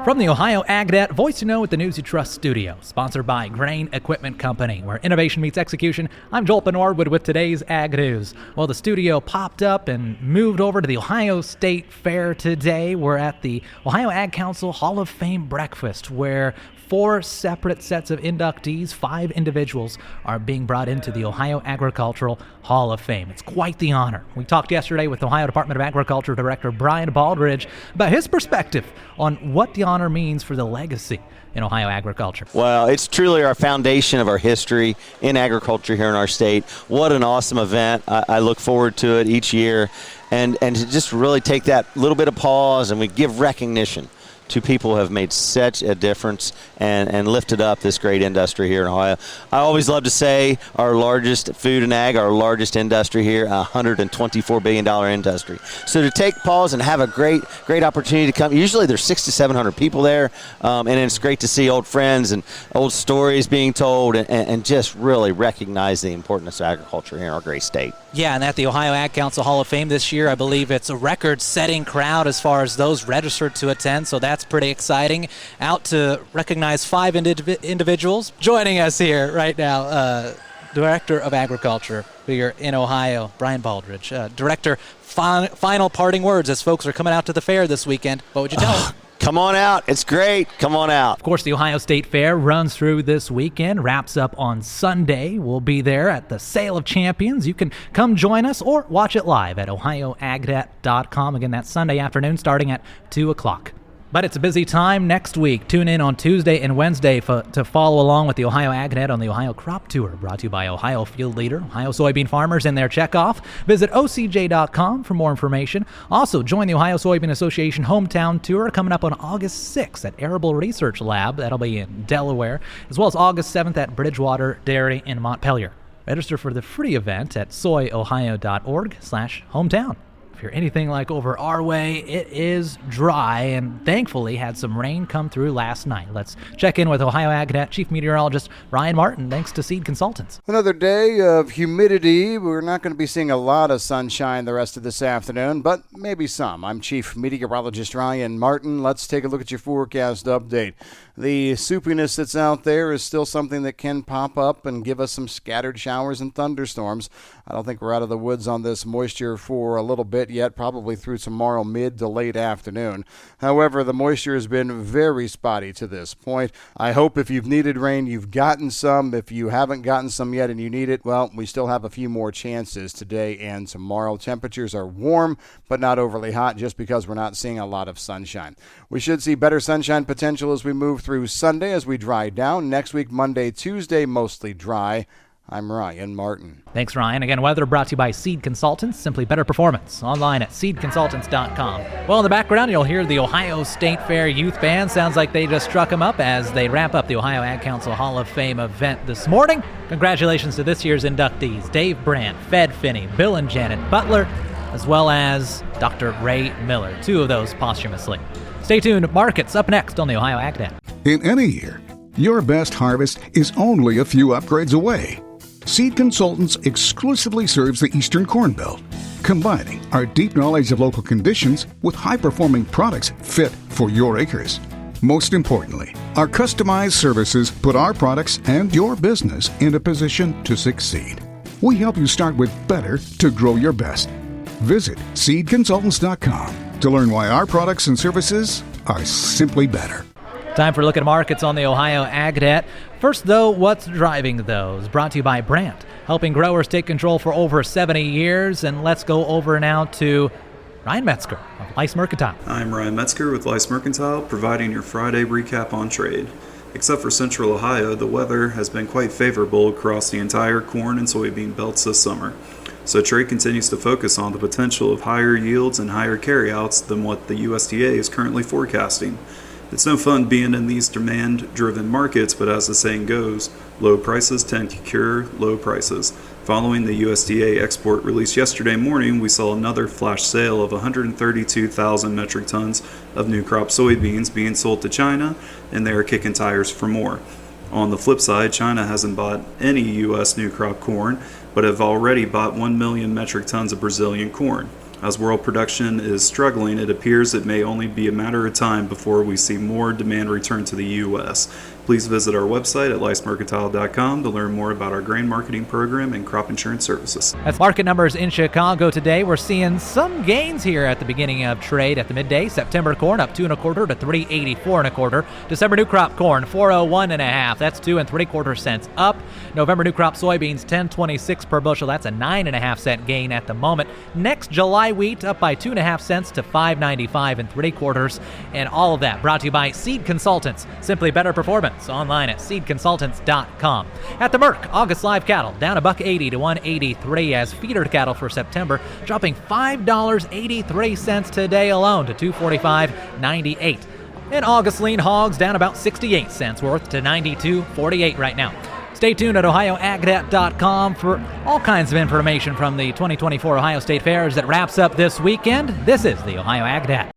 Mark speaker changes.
Speaker 1: From the Ohio AgNet Voice You Know with the News You Trust studio, sponsored by Grain Equipment Company, where innovation meets execution, I'm Joel Norwood with today's Ag News. Well, the studio popped up and moved over to the Ohio State Fair today. We're at the Ohio Ag Council Hall of Fame breakfast, where 4 separate sets of inductees, 5 individuals, are being brought into the Ohio Agricultural Hall of Fame. It's quite the honor. We talked yesterday with Ohio Department of Agriculture Director Brian Baldridge about his perspective on what the honor means for the legacy in Ohio agriculture.
Speaker 2: Well, it's truly our foundation of our history in agriculture here in our state. What an awesome event. I look forward to it each year, and to just really take that little bit of pause and we give recognition to people who have made such a difference and lifted up this great industry here in Ohio. I always love to say our largest food and ag, our largest industry here, a $124 billion industry. So to take pause and have a great opportunity to come, usually there's 600 to 700 people there, and it's great to see old friends and old stories being told and just really recognize the importance of agriculture here in our great state.
Speaker 1: Yeah, and at the Ohio Ag Council Hall of Fame this year, I believe it's a record-setting crowd as far as those registered to attend, so that's pretty exciting. Out to recognize 5 individuals joining us here right now. Director of Agriculture here in Ohio, Brian Baldridge. Director, final parting words as folks are coming out to the fair this weekend. What would you tell them?
Speaker 2: Come on out. It's great. Come on out.
Speaker 1: Of course, the Ohio State Fair runs through this weekend, wraps up on Sunday. We'll be there at the Sale of Champions. You can come join us or watch it live at ohioagnet.com. Again, that's Sunday afternoon starting at 2 o'clock. But it's a busy time next week. Tune in on Tuesday and Wednesday to follow along with the Ohio AgNet on the Ohio Crop Tour, brought to you by Ohio Field Leader, Ohio soybean farmers in their checkoff. Visit ocj.com for more information. Also, join the Ohio Soybean Association Hometown Tour coming up on August 6th at Arable Research Lab. That'll be in Delaware, as well as August 7th at Bridgewater Dairy in Montpelier. Register for the free event at soyohio.org/hometown. If you're anything like over our way, it is dry and thankfully had some rain come through last night. Let's check in with Ohio AgNet Chief Meteorologist Ryan Martin, thanks to Seed Consultants.
Speaker 3: Another day of humidity. We're not going to be seeing a lot of sunshine the rest of this afternoon, but maybe some. I'm Chief Meteorologist Ryan Martin. Let's take a look at your forecast update. The soupiness that's out there is still something that can pop up and give us some scattered showers and thunderstorms. I don't think we're out of the woods on this moisture for a little bit yet, probably through tomorrow mid to late afternoon. However, the moisture has been very spotty to this point. I hope if you've needed rain, you've gotten some. If you haven't gotten some yet and you need it, well, we still have a few more chances today and tomorrow. Temperatures are warm, but not overly hot just because we're not seeing a lot of sunshine. We should see better sunshine potential as we move through Sunday as we dry down. Next week, Monday, Tuesday, mostly dry. I'm Ryan Martin.
Speaker 1: Thanks, Ryan. Again, weather brought to you by Seed Consultants, simply better performance. Online at seedconsultants.com. Well, in the background, you'll hear the Ohio State Fair Youth Band. Sounds like they just struck them up as they wrap up the Ohio Ag Council Hall of Fame event this morning. Congratulations to this year's inductees, Dave Brandt, Fed Finney, Bill and Janet Butler, as well as Dr. Ray Miller, 2 of those posthumously. Stay tuned. Markets up next on the Ohio AgNet.
Speaker 4: In any year, your best harvest is only a few upgrades away. Seed Consultants exclusively serves the Eastern Corn Belt, combining our deep knowledge of local conditions with high-performing products fit for your acres. Most importantly, our customized services put our products and your business in a position to succeed. We help you start with better to grow your best. Visit seedconsultants.com to learn why our products and services are simply better.
Speaker 1: Time for a look at markets on the Ohio AgNet. First, though, what's driving those? Brought to you by Brandt, helping growers take control for over 70 years. And let's go over now to Ryan Metzger of Lice Mercantile.
Speaker 5: I'm Ryan Metzger with Lice Mercantile, providing your Friday recap on trade. Except for Central Ohio, the weather has been quite favorable across the entire corn and soybean belts this summer. So trade continues to focus on the potential of higher yields and higher carryouts than what the USDA is currently forecasting. It's no fun being in these demand-driven markets, but as the saying goes, low prices tend to cure low prices. Following the USDA export release yesterday morning, we saw another flash sale of 132,000 metric tons of new crop soybeans being sold to China, and they are kicking tires for more. On the flip side, China hasn't bought any U.S. new crop corn, but have already bought 1 million metric tons of Brazilian corn. As world production is struggling, it appears it may only be a matter of time before we see more demand return to the U.S. Please visit our website at licemercantile.com to learn more about our grain marketing program and crop insurance services.
Speaker 1: As market numbers in Chicago today, we're seeing some gains here at the beginning of trade at the midday. September corn up 2 1/4 to 3.84 1/4. December new crop corn 401 1/2. That's 2 3/4 cents up. November new crop soybeans 10.26 per bushel. That's a 9.5 cent gain at the moment. Next July wheat up by 2.5 cents to 5.95 3/4. And all of that brought to you by Seed Consultants. Simply better performance. Online at seedconsultants.com. At the Merc, August live cattle down $1.80 to 183 as feeder cattle for September dropping $5.83 today alone to 245.98. And August lean hogs down about 68 cents worth to 92.48 right now. Stay tuned at ohioagnet.com for all kinds of information from the 2024 Ohio State Fair as it wraps up this weekend. This is the Ohio Agnet.